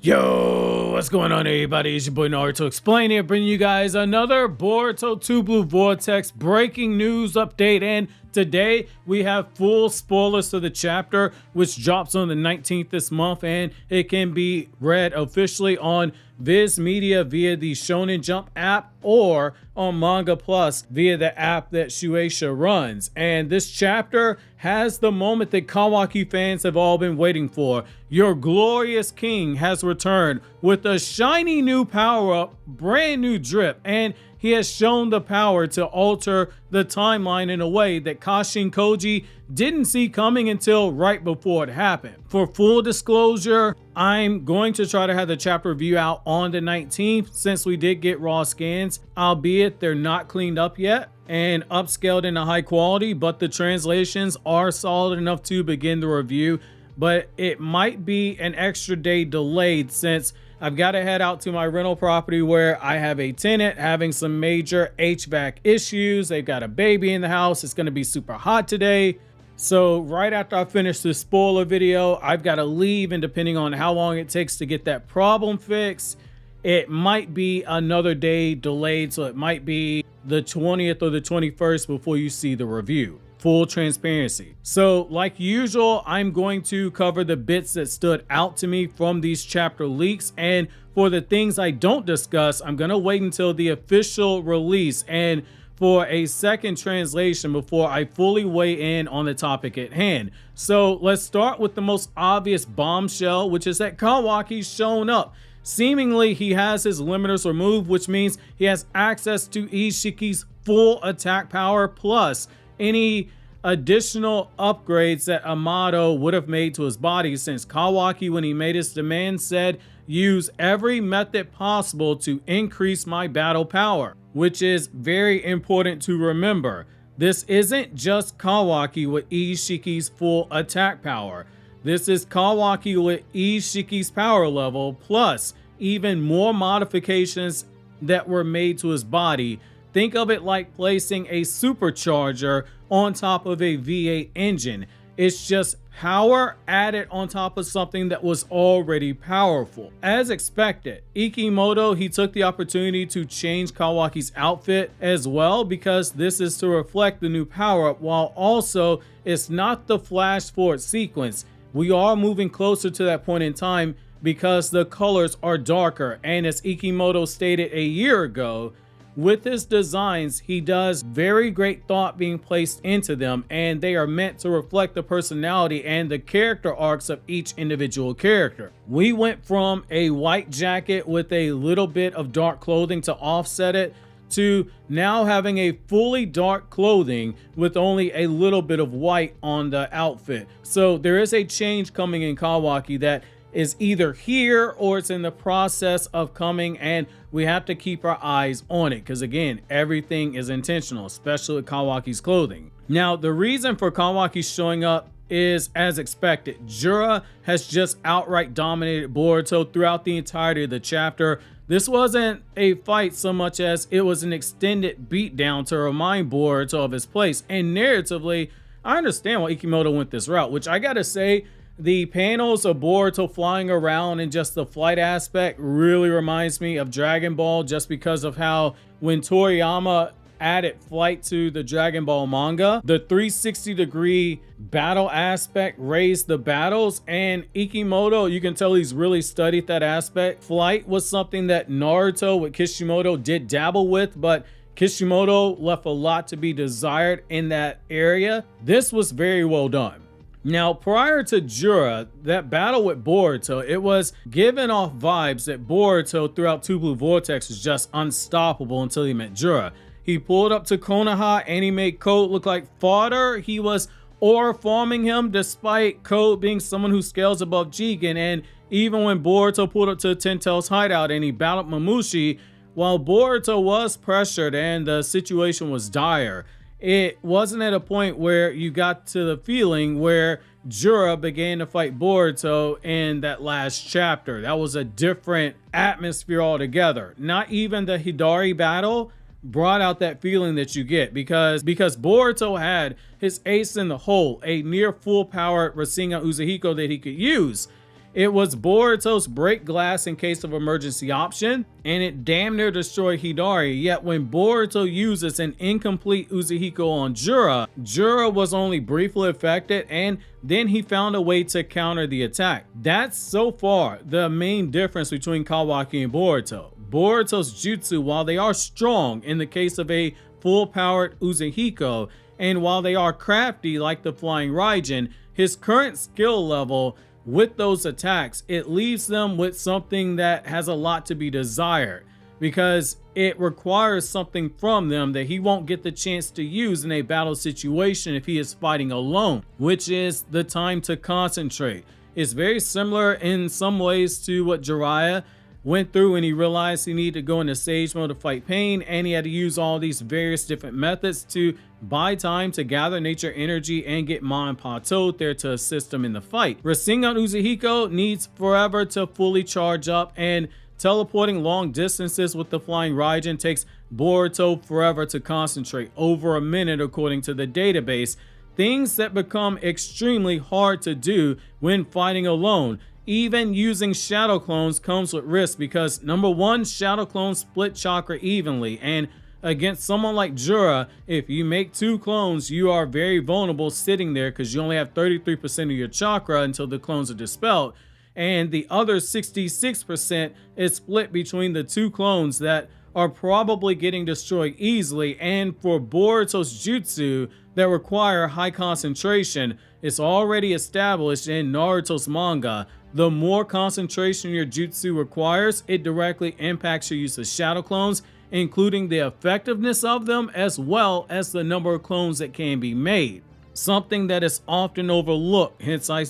Yo, what's going on everybody? It's your boy Naruto Explain here, bringing you guys another Boruto 2 Blue Vortex breaking news update, and today we have full spoilers to the chapter which drops on the 19th this month, and it can be read officially on Viz Media via the Shonen Jump app or on Manga Plus via the app that Shueisha runs. And this chapter has the moment that Kawaki fans have all been waiting for. Your glorious king has returned with a shiny new power-up, brand new drip, and he has shown the power to alter the timeline in a way that Kashin Koji didn't see coming until right before it happened. For full disclosure, I'm going to try to have the chapter review out on the 19th since we did get raw scans, albeit they're not cleaned up yet and upscaled into high quality, but the translations are solid enough to begin the review. But it might be an extra day delayed since I've got to head out to my rental property where I have a tenant having some major HVAC issues. They've got a baby in the house. It's going to be super hot today. So right after I finish this spoiler video, I've got to leave, and depending on how long it takes to get that problem fixed, it might be another day delayed. So it might be the 20th or the 21st before you see the review. Full transparency. So like usual, I'm going to cover the bits that stood out to me from these chapter leaks, and for the things I don't discuss, I'm gonna wait until the official release and for a second translation before I fully weigh in on the topic at hand. So let's start with the most obvious bombshell, which is that Kawaki's shown up. Seemingly he has his limiters removed, which means he has access to Isshiki's full attack power plus any additional upgrades that Amado would have made to his body, since Kawaki, when he made his demand, said use every method possible to increase my battle power, which is very important to remember. This isn't just Kawaki with Isshiki's full attack power. This is Kawaki with Isshiki's power level plus even more modifications that were made to his body. Think of it like placing a supercharger on top of a V8 engine. It's just power added on top of something that was already powerful. As expected, Ikimoto, he took the opportunity to change Kawaki's outfit as well, because this is to reflect the new power-up, while also it's not the flash forward sequence. We are moving closer to that point in time because the colors are darker, and as Ikimoto stated a year ago, with his designs, he does very great thought being placed into them, and they are meant to reflect the personality and the character arcs of each individual character. We went from a white jacket with a little bit of dark clothing to offset it, to now having a fully dark clothing with only a little bit of white on the outfit. So there is a change coming in Kawaki that is either here or it's in the process of coming, and we have to keep our eyes on it because, again, everything is intentional, especially with Kawaki's clothing. Now, the reason for Kawaki showing up is as expected. Jura has just outright dominated Boruto throughout the entirety of the chapter. This wasn't a fight so much as it was an extended beatdown to remind Boruto of his place. And narratively, I understand why Ikimoto went this route, which I gotta say, the panels of Boruto flying around and just the flight aspect really reminds me of Dragon Ball, just because of how when Toriyama added flight to the Dragon Ball manga, the 360-degree battle aspect raised the battles, and Ikimoto, you can tell he's really studied that aspect. Flight was something that Naruto with Kishimoto did dabble with, but Kishimoto left a lot to be desired in that area. This was very well done. Now, prior to Jura, that battle with Boruto, it was giving off vibes that Boruto throughout 2 Blue Vortex was just unstoppable until he met Jura. He pulled up to Konoha and he made Code look like fodder. He was aura farming him despite Code being someone who scales above Jigen. And even when Boruto pulled up to Tentail's hideout and he battled Mamushi, while Boruto was pressured and the situation was dire, it wasn't at a point where you got to the feeling where Jura began to fight Boruto in that last chapter. That was a different atmosphere altogether. Not even the Hidari battle brought out that feeling that you get, because Boruto had his ace in the hole, a near full power rasengan Uzuhiko that he could use. It was Boruto's break glass in case of emergency option, and it damn near destroyed Hidari, yet when Boruto uses an incomplete Uzuhiko on Jura, Jura was only briefly affected, and then he found a way to counter the attack. That's so far the main difference between Kawaki and Boruto. Boruto's jutsu, while they are strong in the case of a full-powered Uzuhiko, and while they are crafty like the flying Raijin, his current skill level with those attacks, it leaves them with something that has a lot to be desired, because it requires something from them that he won't get the chance to use in a battle situation if he is fighting alone, which is the time to concentrate. It's very similar in some ways to what Jiraiya went through when he realized he needed to go into Sage mode to fight pain, and he had to use all these various different methods to buy time to gather nature energy and get Ma and Pa Toad there to assist him in the fight. Rasengan Uzuhiko needs forever to fully charge up, and teleporting long distances with the flying Raijin takes Boruto forever to concentrate, over a minute according to the database. Things that become extremely hard to do when fighting alone. Even using shadow clones comes with risk because number one, shadow clones split chakra evenly, and against someone like Jura, if you make 2 clones, you are very vulnerable sitting there because you only have 33% of your chakra until the clones are dispelled, and the other 66% is split between the 2 clones that are probably getting destroyed easily. And for Boruto's jutsu that require high concentration, it's already established in Naruto's manga. The more concentration your jutsu requires, it directly impacts your use of shadow clones, including the effectiveness of them as well as the number of clones that can be made. Something that is often overlooked, hence I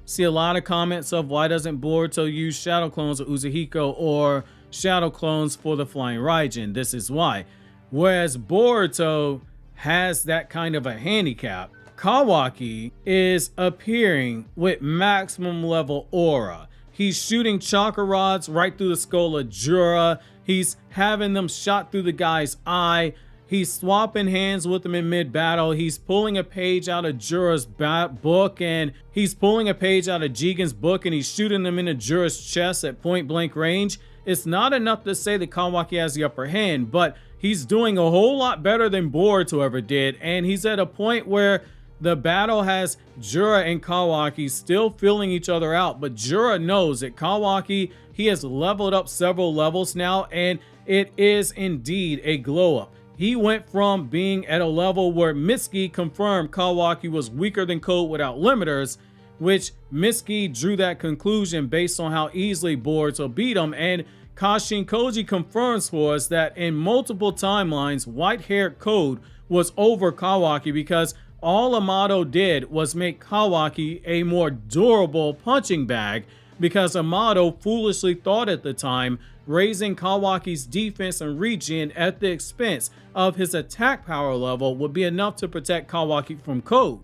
see a lot of comments of why doesn't Boruto use shadow clones of Uzuhiko or shadow clones for the flying Raijin. This is why. Whereas Boruto has that kind of a handicap, Kawaki is appearing with maximum level aura. He's shooting chakra rods right through the skull of Jura. He's having them shot through the guy's eye. He's swapping hands with him in mid-battle. He's pulling a page out of Jura's book, and he's pulling a page out of Jigen's book, and he's shooting them into Jura's chest at point-blank range. It's not enough to say that Kawaki has the upper hand, but he's doing a whole lot better than Boruto ever did, and he's at a point where the battle has Jura and Kawaki still filling each other out, but Jura knows that Kawaki, he has leveled up several levels now, and it is indeed a glow up. He went from being at a level where Mitsuki confirmed Kawaki was weaker than Code without limiters, which Mitsuki drew that conclusion based on how easily Boruto beat him, and Kashin Koji confirms for us that in multiple timelines, white-haired Code was over Kawaki because all Amato did was make Kawaki a more durable punching bag, because Amato foolishly thought at the time raising Kawaki's defense and regen at the expense of his attack power level would be enough to protect Kawaki from Code.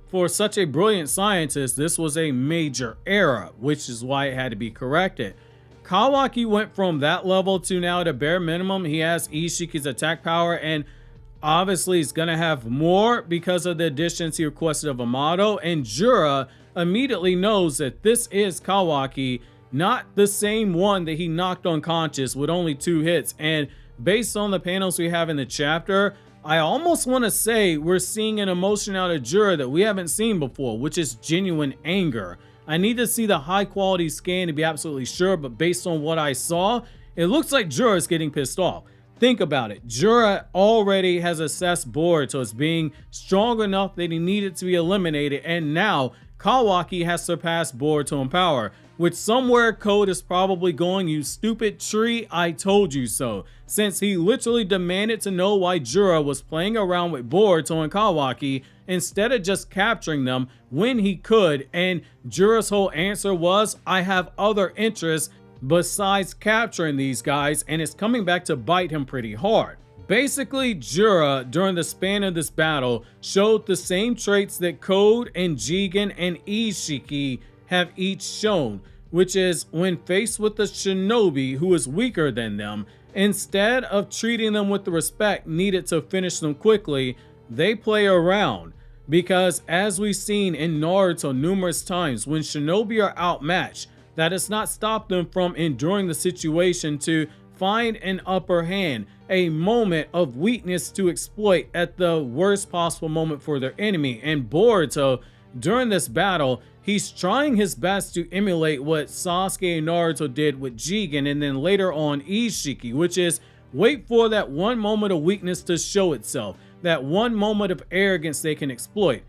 For such a brilliant scientist, this was a major error, which is why it had to be corrected. Kawaki went from that level to now at a bare minimum he has Isshiki's attack power, and obviously he's gonna have more because of the additions he requested of Amato, and Jura immediately knows that this is Kawaki, not the same one that he knocked unconscious with only 2 hits. And based on the panels we have in the chapter, I almost want to say we're seeing an emotion out of Jura that we haven't seen before, which is genuine anger. I need to see the high quality scan to be absolutely sure, but based on what I saw, it looks like Jura is getting pissed off. Think about it. Jura already has assessed Boruto as being strong enough that he needed to be eliminated, and now Kawaki has surpassed Boruto in power, which somewhere Code is probably going, "You stupid tree, I told you so," since he literally demanded to know why Jura was playing around with Boruto and Kawaki instead of just capturing them when he could, and Jura's whole answer was, "I have other interests besides capturing these guys," and it's coming back to bite him pretty hard. Basically, Jura, during the span of this battle, showed the same traits that Code and Jigen and Isshiki have each shown, which is when faced with a shinobi who is weaker than them, instead of treating them with the respect needed to finish them quickly, they play around. because as we've seen in Naruto numerous times, when shinobi are outmatched, that has not stopped them from enduring the situation to find an upper hand, a moment of weakness to exploit at the worst possible moment for their enemy. And Boruto, during this battle, he's trying his best to emulate what Sasuke and Naruto did with Jigen, and then later on Isshiki, which is wait for that one moment of weakness to show itself, that one moment of arrogance they can exploit.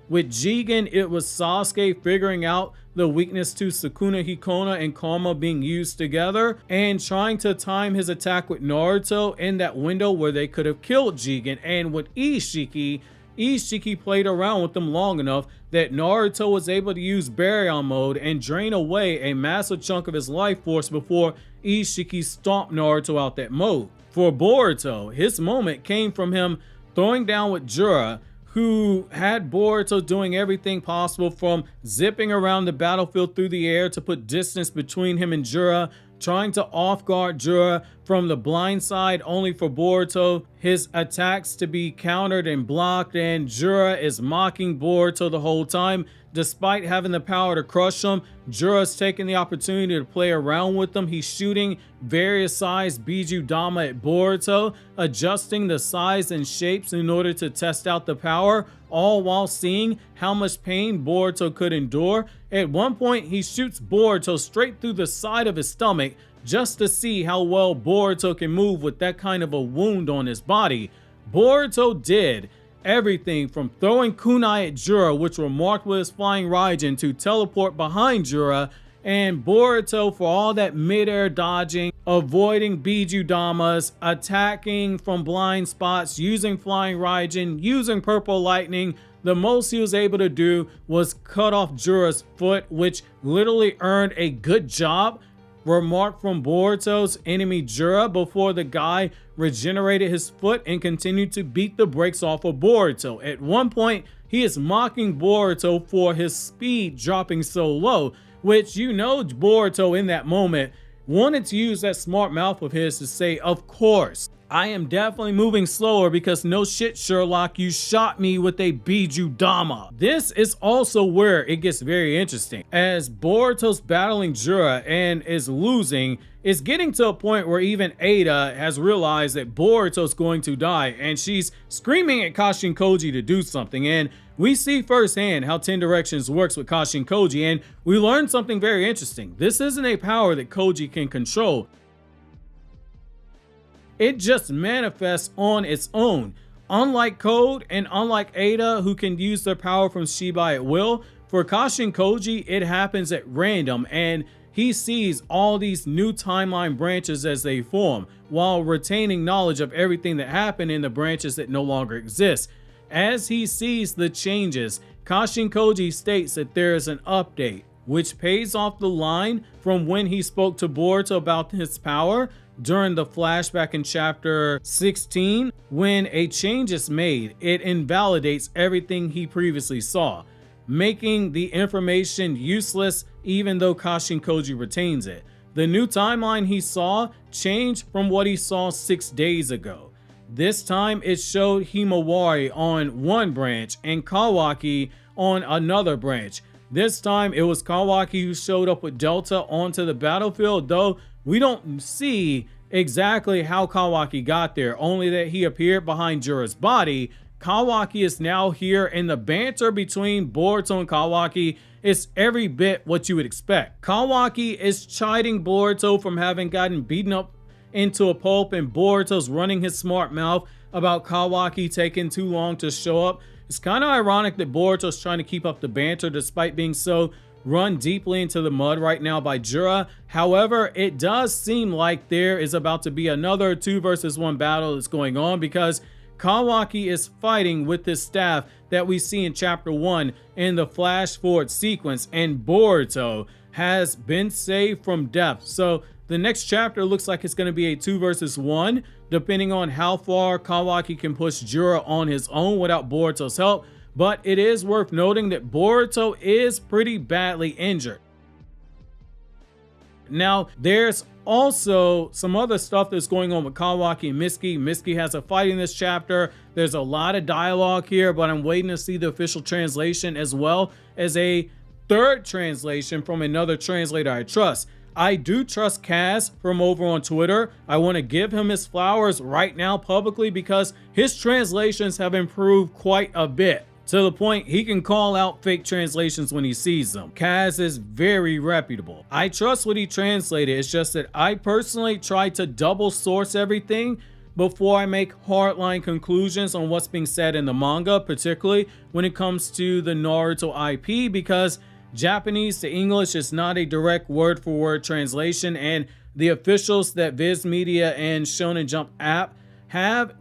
With Jigen, it was Sasuke figuring out the weakness to Sukuna Hikona and Karma being used together and trying to time his attack with Naruto in that window where they could have killed Jigen. And with Isshiki played around with them long enough that Naruto was able to use Baryon mode and drain away a massive chunk of his life force before Isshiki stomped Naruto out that mode. For Boruto, his moment came from him throwing down with Jura, who had Boruto doing everything possible from zipping around the battlefield through the air to put distance between him and Jura, trying to off-guard Jura from the blind side, only for Boruto, his attacks to be countered and blocked, and Jura is mocking Boruto the whole time. Despite having the power to crush him, Jura's taking the opportunity to play around with them. He's shooting various size Biju Dama at Boruto, adjusting the size and shapes in order to test out the power, all while seeing how much pain Boruto could endure. At one point, he shoots Boruto straight through the side of his stomach just to see how well Boruto can move with that kind of a wound on his body. Boruto did everything from throwing kunai at Jura, which were marked with his flying Raijin, to teleport behind Jura, and Boruto, for all that mid-air dodging, avoiding Biju Damas, attacking from blind spots, using flying Raijin, using purple lightning, the most he was able to do was cut off Jura's foot, which literally earned a good job remark from Boruto's enemy Jura before the guy regenerated his foot and continued to beat the brakes off of Boruto. At one point, he is mocking Boruto for his speed dropping so low, which, you know, Boruto in that moment wanted to use that smart mouth of his to say, of course, I am definitely moving slower because no shit, Sherlock, you shot me with a Biju Dama. This is also where it gets very interesting. As Boruto's battling Jura and is losing, it's getting to a point where even Ada has realized that Boruto's going to die, and she's screaming at Kashin Koji to do something. And we see firsthand how 10 Directions works with Kashin Koji, and we learned something very interesting. This isn't a power that Koji can control. It just manifests on its own. Unlike Code and unlike Ada, who can use their power from Shibai at will, for Kashin Koji, it happens at random, and he sees all these new timeline branches as they form, while retaining knowledge of everything that happened in the branches that no longer exist. As he sees the changes, Kashin Koji states that there is an update, which pays off the line from when he spoke to Boruto about his power during the flashback in chapter 16. When a change is made, it invalidates everything he previously saw, making the information useless even though Kashin Koji retains it. The new timeline he saw changed from what he saw 6 days ago. This time it showed Himawari on one branch and Kawaki on another branch. This time it was Kawaki who showed up with Delta onto the battlefield, though we don't see exactly how Kawaki got there, only that he appeared behind Jura's body. Kawaki is now here, and the banter between Boruto and Kawaki is every bit what you would expect. Kawaki is chiding Boruto from having gotten beaten up into a pulp, and Boruto's running his smart mouth about Kawaki taking too long to show up. It's kind of ironic that Boruto's trying to keep up the banter despite being so run deeply into the mud right now by Jura. However, it does seem like there is about to be another 2 versus 1 battle that's going on, because Kawaki is fighting with his staff that we see in chapter 1 in the flash forward sequence, and Boruto has been saved from death. So the next chapter looks like it's going to be a 2 versus 1, depending on how far Kawaki can push Jura on his own without Boruto's help. But it is worth noting that Boruto is pretty badly injured. Now, there's also some other stuff that's going on with Kawaki and Misky. Misky has a fight in this chapter. There's a lot of dialogue here, but I'm waiting to see the official translation as well as a third translation from another translator I trust. I do trust Kaz from over on Twitter. I want to give him his flowers right now publicly because his translations have improved quite a bit, to the point he can call out fake translations when he sees them. Kaz is very reputable. I trust what he translated. It's just that I personally try to double source everything before I make hardline conclusions on what's being said in the manga, particularly when it comes to the Naruto IP, because Japanese to English is not a direct word-for-word translation, and the officials that Viz Media and Shonen Jump app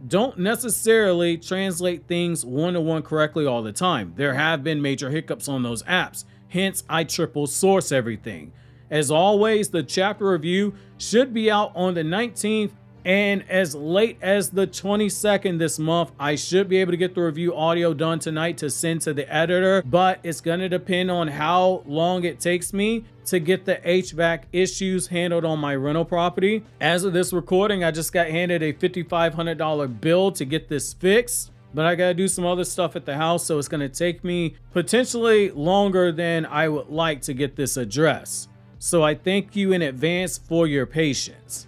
don't necessarily translate things one-to-one correctly all the time. There have been major hiccups on those apps, hence I triple source everything. As always, the chapter review should be out on the 19th, and as late as the 22nd this month, I should be able to get the review audio done tonight to send to the editor, but it's going to depend on how long it takes me to get the HVAC issues handled on my rental property. As of this recording, I just got handed a $5,500 bill to get this fixed, but I got to do some other stuff at the house, so it's going to take me potentially longer than I would like to get this addressed. So I thank you in advance for your patience.